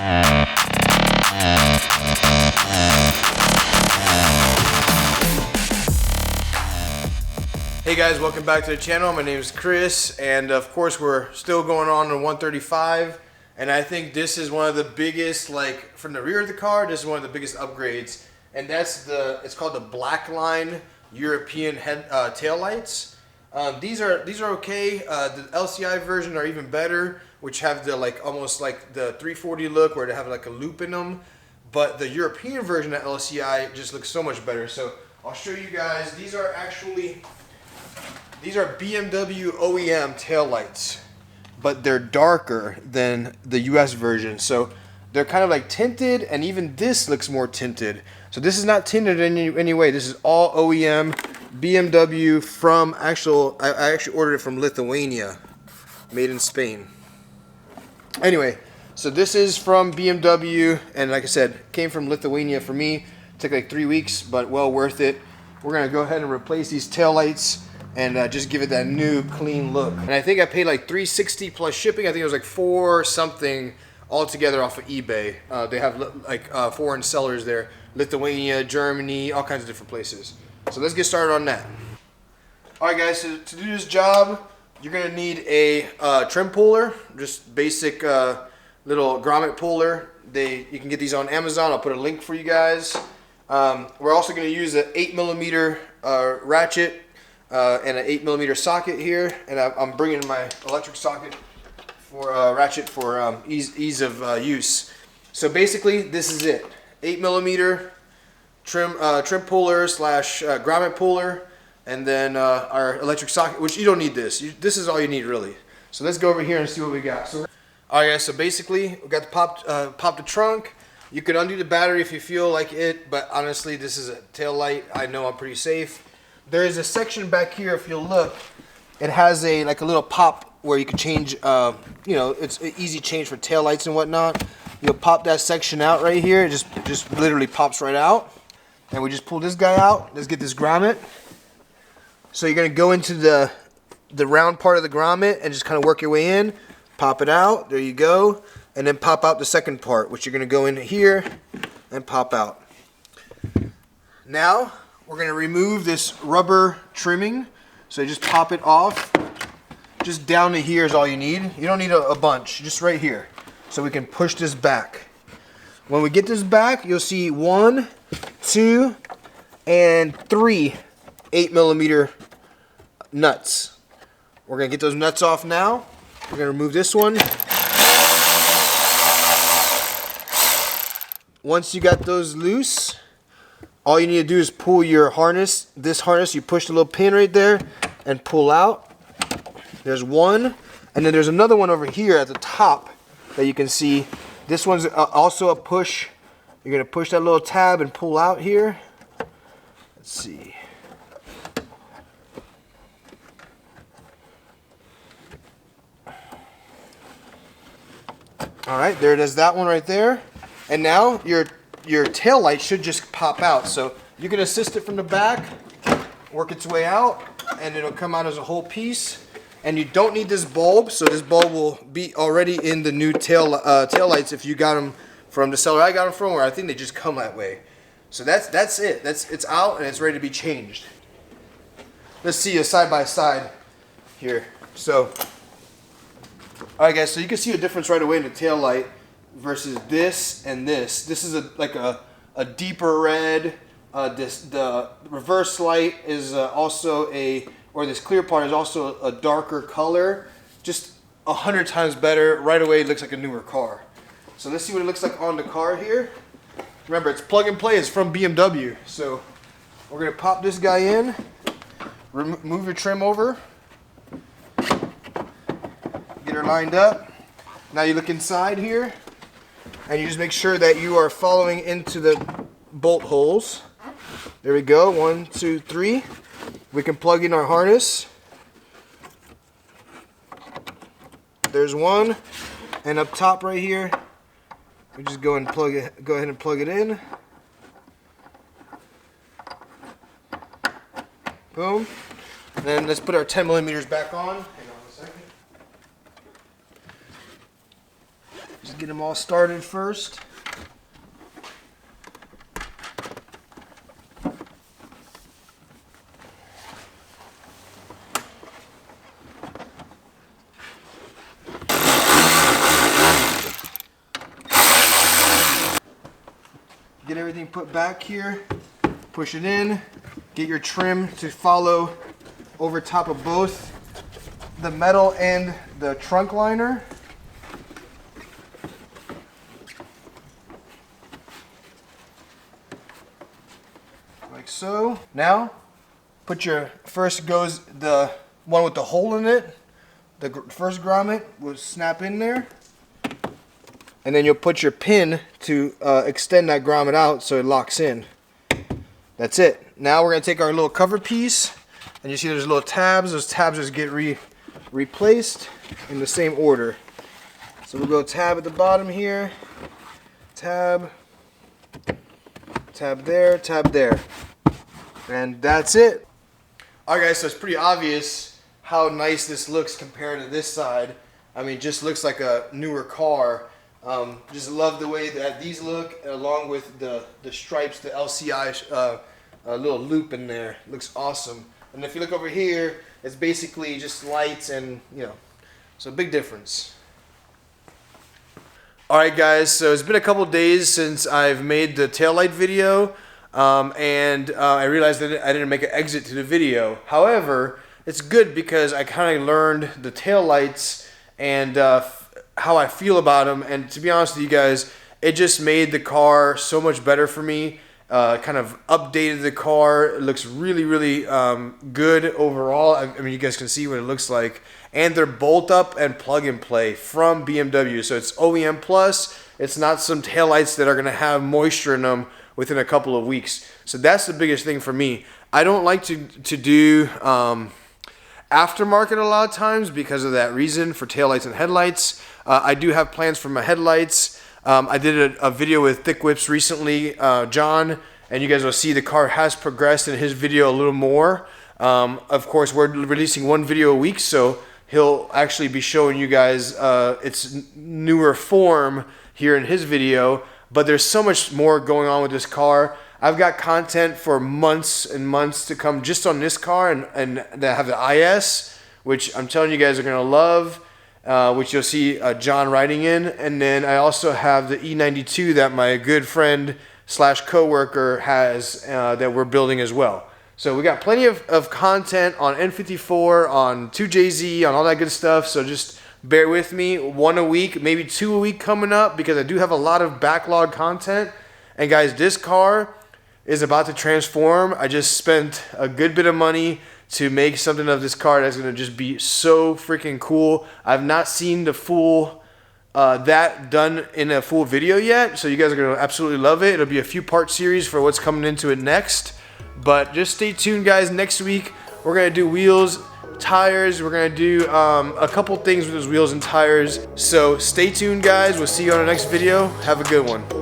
Hey guys, welcome back to the channel. My name is Chris, and of course we're still going on the 135, and I think this is one of the biggest, like from the rear of the car, this is one of the biggest upgrades, and that's it's called the Black Line European tail lights. These are okay. The LCI version are even better, which have the almost like the 340 look where they have like a loop in them, but the European version of LCI just looks so much better. So I'll show you guys. These are BMW OEM tail lights, but they're darker than the US version. So they're kind of like tinted, and even this looks more tinted. So this is not tinted in any way. This is all OEM BMW from I actually ordered it from Lithuania, made in Spain. Anyway, so this is from BMW, and like I said, came from Lithuania for me. It took like 3 weeks, but well worth it. We're gonna go ahead and replace these tail lights and just give it that new clean look. And I think I paid like $360 plus shipping. I think it was like $4 something altogether off of eBay. They have like foreign sellers there, Lithuania, Germany, all kinds of different places. So let's get started on that. All right guys, so to do this job, you're gonna need a trim puller, just basic little grommet puller. You can get these on Amazon. I'll put a link for you guys. We're also gonna use an 8mm ratchet and an 8mm socket here, and I'm bringing my electric socket for ratchet for ease of use. So basically, this is it: 8mm trim puller slash grommet puller, and then our electric socket. Which you don't need this. This is all you need really. So let's go over here and see what we got. So, all right, guys. So basically, we got the pop the trunk. You could undo the battery if you feel like it, but honestly, this is a tail light. I know I'm pretty safe. There is a section back here, if you'll look, it has a little pop where you can change, it's an easy change for tail lights and whatnot. You'll pop that section out right here. It just literally pops right out. And we just pull this guy out. Let's get this grommet. So you're going to go into the round part of the grommet and just kind of work your way in. Pop it out. There you go. And then pop out the second part, which you're going to go in here and pop out. Now we're going to remove this rubber trimming. So you just pop it off. Just down to here is all you need. You don't need a bunch, just right here. So we can push this back. When we get this back, you'll see 1, 2, and 3 8mm nuts. We're going to get those nuts off now. We're going to remove this one. Once you got those loose, all you need to do is pull your harness. This harness, you push the little pin right there and pull out. There's one, and then there's another one over here at the top that you can see. This one's also a push. You're gonna push that little tab and pull out here. Let's see. All right, there it is, that one right there. And now your tail light should just pop out. So you can assist it from the back, work its way out, and it'll come out as a whole piece. And you don't need this bulb, so this bulb will be already in the new tail lights if you got them from the seller I got them from, or I think they just come that way. So that's it. It's out and it's ready to be changed. Let's see a side by side here. So, all right, guys. So you can see a difference right away in the tail light versus this and this. This is like a deeper red. The reverse light is also this clear part is also a darker color. Just 100 times better. Right away, it looks like a newer car. So let's see what it looks like on the car here. Remember, it's plug and play. It's from BMW. So we're gonna pop this guy in. Move your trim over. Get her lined up. Now you look inside here, and you just make sure that you are following into the bolt holes. There we go. 1, 2, 3. We can plug in our harness. There's one, and up top right here, we just go ahead and plug it in. Boom. And then let's put our 10 millimeters back on. Hang on a second. Just get them all started first. Get everything put back here, push it in, get your trim to follow over top of both the metal and the trunk liner. Like so. Now, put your, first goes the one with the hole in it. The first grommet will snap in there. And then you'll put your pin to extend that grommet out so it locks in. That's it. Now we're going to take our little cover piece, and you see there's little tabs. Those tabs just get replaced in the same order. So we'll go tab at the bottom here, tab, tab there, and that's it. Alright guys, so it's pretty obvious how nice this looks compared to this side. I mean, it just looks like a newer car. Just love the way that these look, along with the stripes, the LCI little loop in there. Looks awesome. And if you look over here, it's basically just lights and, you know, so big difference. Alright guys, so it's been a couple days since I've made the taillight video, and I realized that I didn't make an exit to the video. However, it's good because I kind of learned the taillights and how I feel about them, and to be honest with you guys, it just made the car so much better for me. Kind of updated the car. It looks really, really good overall. I mean, you guys can see what it looks like, and they're bolt up and plug and play from BMW, so it's OEM plus. It's not some taillights that are going to have moisture in them within a couple of weeks. So that's the biggest thing for me. I don't like to do aftermarket a lot of times because of that reason for taillights and headlights. I do have plans for my headlights. I did a video with Thick Whips recently, John, and you guys will see the car has progressed in his video a little more. Of course, we're releasing one video a week, so he'll actually be showing you guys its newer form here in his video, but there's so much more going on with this car. I've got content for months and months to come just on this car, and I have the IS, which I'm telling you guys are going to love. Which you'll see John riding in, and then I also have the E82 that my good friend slash co-worker has that we're building as well. So we got plenty of content on N54, on 2JZ, on all that good stuff, so just bear with me. One a week, maybe two a week coming up, because I do have a lot of backlog content. And guys, this car is about to transform. I just spent a good bit of money to make something of this car that's going to just be so freaking cool. I've not seen the full that done in a full video yet, so you guys are going to absolutely love it. It'll be a few part series for what's coming into it next, but just stay tuned guys. Next week we're going to do wheels, tires. We're going to do a couple things with those wheels and tires, so stay tuned guys. We'll see you on the next video. Have a good one.